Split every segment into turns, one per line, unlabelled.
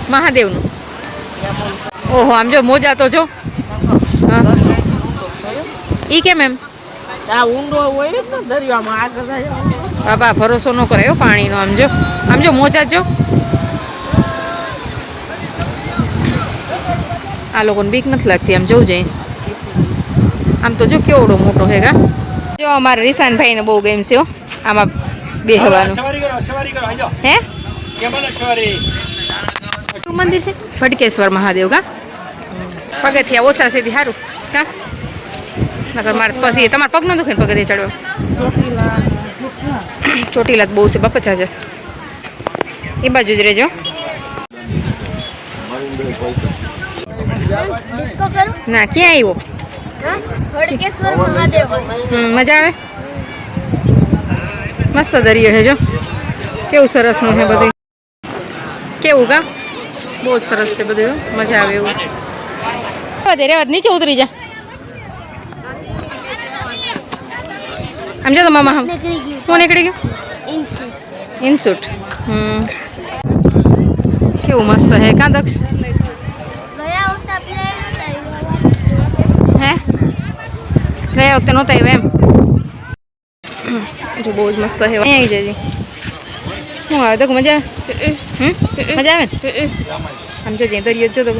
મહાદેવનું. ઓહો, આમ જો મોજા તો જો. ઈ કેમ એમ?
ઊંડો હોય ને દરિયામાં આગળ
બાબા ભરોસો ન કરાયો પાણીનો. આમ જો મોજા જો. આ લોકોને બીક નથી લાગતી. આમ જોવું જઈ. આમ તો જો કેવડો મોટો હે કા. જો અમારા રીસાનભાઈ ને બહુ ગેમ છે આમાં બેહવાનું. હે શું મંદિર છે? ભટકેશ્વર મહાદેવ કા. પગથિયા ઓછા છે સારું કા. નકર મારે પછી તમારા પગ ન દુખે ને પગથિયા ચડવા? ચોટીલા બહુ છે બાપા છે. એ બાજુ જ રહેજો. ના ક્યાં આવ્યો?
ભટકેશ્વર મહાદેવ.
મજા આવે. મસ્ત દરિયો છે જો. કેવું સરસનું છે બધું. કેવું કા બહુ સરસ છે બધું. મજા આવે એવું. રેવા નીચે ઉતરી જા. સમજો તો મામા હમ હું નીકળી ગયો. ઇનસૂટ. કેવું મસ્ત હે કા દક્ષ. હે ગયા વખતે નહોતા આવ્યા એમ. જો બહુ જ મસ્ત હે. અહીં આવી જજે. શું આવે તો મજા આવે? મજા આવે ને? આમ જોજે દરિયો જો તો.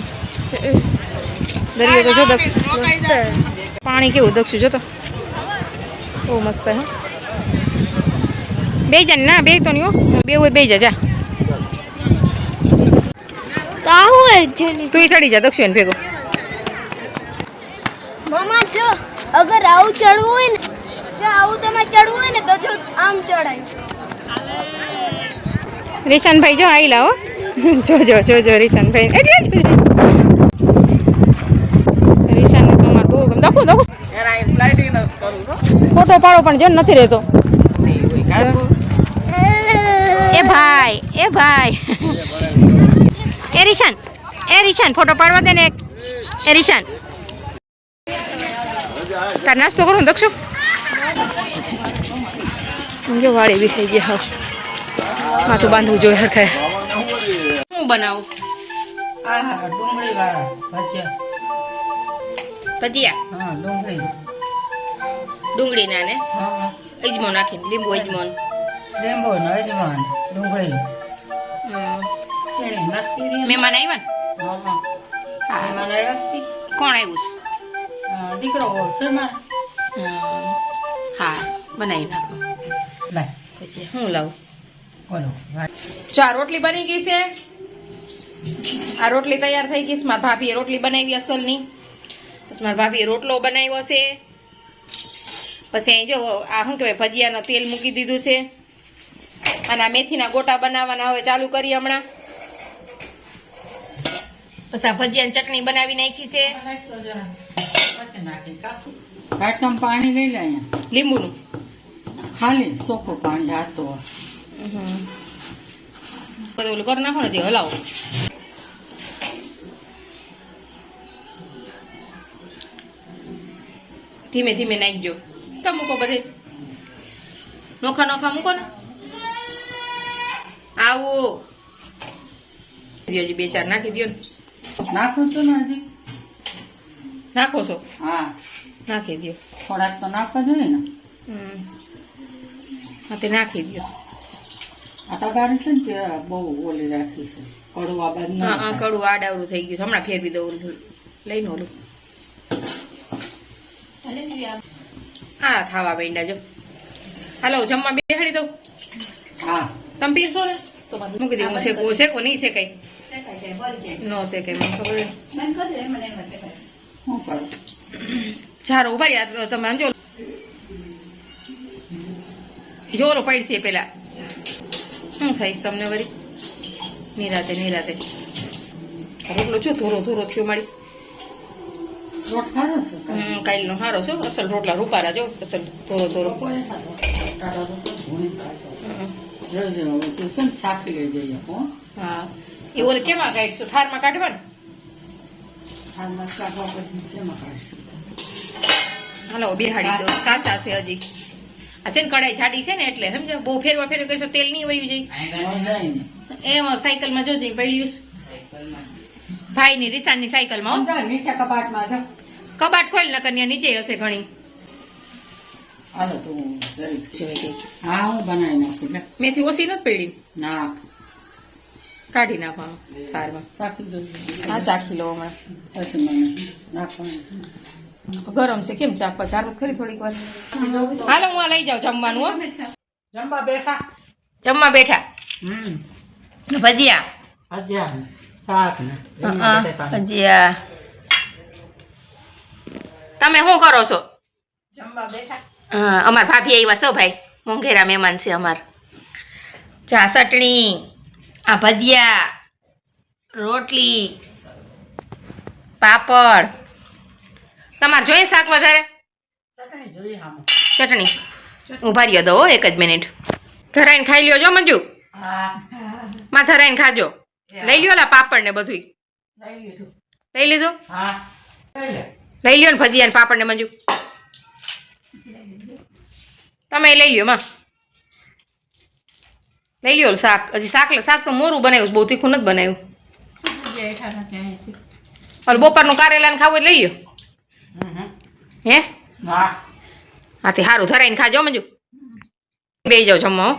દરિયો તો જો દક્ષ. પાણી કેવું દક્ષ જો તો. બહુ મસ્ત હે. બે જા ના બે તો નહીં હો. બે હોય બે જા. તું ચડી જા દક્ષિણ ભેગો.
મામા જો અગર આવું ચડવું હોય ને, જો આવું તમે ચડવું હોય ને તો જો આમ ચડાય.
રીશાનભાઈ જો આવી લાવો. જો રીશાનભાઈ એટલે જ રીશાન તમારે બહુ ગમ. દખો ફોટો પાડો પણ જો નથી રહેતો. એ ભાઈ એ રીશાન ફોટો પાડવા દે ને. એ રીશાન તાર નાસ્તો કરું ને દક્ષુ. જો વાળી બી ખાઈ ગયા. હા માથું બાંધવું જોઈએ હરખાય. શું બનાવું?
ડુંગળી વાળા
ભજીયા. ડુંગળી ના ને અજમો નાખીને લીંબુ અજમોન.
ડુંગળી
મહેમાન આવ્યા ને? કોણ આવ્યું છે?
દીકરો
હા બનાવી નાખો. પછી હું લાવું?
બોલો.
જો આ રોટલી બની ગઈ છે. આ રોટલી તૈયાર થઈ ગઈ છે. મારા ભાભીએ રોટલી બનાવી અસલની. પછી મારા ભાભીએ રોટલો બનાવ્યો છે. પછી અહીં જો આ શું કહેવાય ભજીયાનું તેલ મૂકી દીધું છે. અને આ મેથીના ગોટા બનાવવાના હવે ચાલુ કરી હમણાં. પછી આ ભજીયાની ચટણી બનાવી નાખી છે.
પાણી લઈ લે અહીંયા.
લીંબુનું
ખાલી ચોખ્ખું પાણી હાથો.
બધું ઓલું કરી નાખો ને જે હલાવો. ધીમે ધીમે નાખજો. તો મૂકો બધે નોખા મૂકો ને. આવો હજી 2-4 નાખી દો ને.
નાખો છો ને હજી?
નાખો છો?
હા
નાખી દો.
થોડાક તો નાખવા જોઈએ ને.
હા તે નાખી દો.
આ તગારી છે ને કે બહુ ઓલી રાખી છે. કડું આ બાદ
હા કડું આડાવડું થઈ ગયું. હમણાં ફેરવી દઉં. લઈને ઓલું હા ખાવા માંડ્યા જો. હાલો જમવા બેહાડી દઉં.
હા
તમે પીરશો ને તો મૂકી દઉં. શેકો નહીં શેકાય. ન શેકાય મને ખબર.
શું કરું?
ચારો ઉભા રહ્યા તમે આમ જો. જોરો પાડ છે પેલા. શું થઈશ તમને વળી? નિરાતે રોટલો છો થોડો થયો મારી.
રોટ ખારો છે
કાલનો સારો છો. અસલ રોટલા રૂપારા જો. અસલ થોડો
શાકી લઈ જઈએ.
હા એ ઓલે કેમાં કાઢશો? થારમાં કાઢવા ને. હાલો બેહાડી દો. કાચા છે હજી. આ છે ને કડાઈ જાડી છે ને એટલે સમજો. બહુ ફેરવા કરશો તેલ નહીં વયું જાય. એમાં સાયકલમાં જોજે પડ્યું છે. ભાઈની રિસાની સાયકલમાં હો.
અંદર નીચે કબાટમાં જો.
કબાટ ખોલ નકર ત્યાં નીચે હશે ઘણી.
હાલો તો હું કરીશ. હા હું બનાવી નાખું લે.
મેથી ઓછી નથી પડી.
ના
કાઢી નાખવાનું થારમાં.
સાખી જોઈએ.
હા ચાખી લો હમણાં.
પછી મને નાખવાનું.
ગરમ છે કેમ ચાખવા ચાર ખરી થોડીક વાર. હાલો હું આ લઈ જાઉં જમવાનું હો.
જમવા બેઠા.
જમવા બેઠા. ભજીયા.
અજ્યા શાક ને
ભજીયા. તમે શું કરો છો?
જમવા બેઠા.
હા અમાર ભાભી આવ્યા છો ભાઈ. મોંઘેરા મહેમાન છે અમાર. ચા ચટણી, આ ભજીયા, રોટલી, પાપડ. તમારે જોઈએ શાક વધારે?
ચટણી જોઈએ હામો.
ચટણી ઉભા રહ્યો દો એક જ મિનિટ. ધરાઈને ખાઈ લ્યો જો મંજુ.
હા
માં ધરાઈને ખાજો. લઈ લ્યો લા પાપડ ને બધું.
લઈ લીધું.
લઈ લીધું?
હા લઈ લે.
લઈ લ્યો ને ભજીયા ને પાપડ ને મંજુ. તમે લઈ લ્યો માં. લઈ લ્યો શાક. હજી શાક તો મોરું બનાવ્યું, બહુ તીખું નથી બનાવ્યું. ઓલ બપોરનું કારેલા ને ખાવું લઈ લ્યો. હે
હા
હાથી સારું ધરાઈને ખાજો મંજુ. બેસી જાઓ જમવા હો.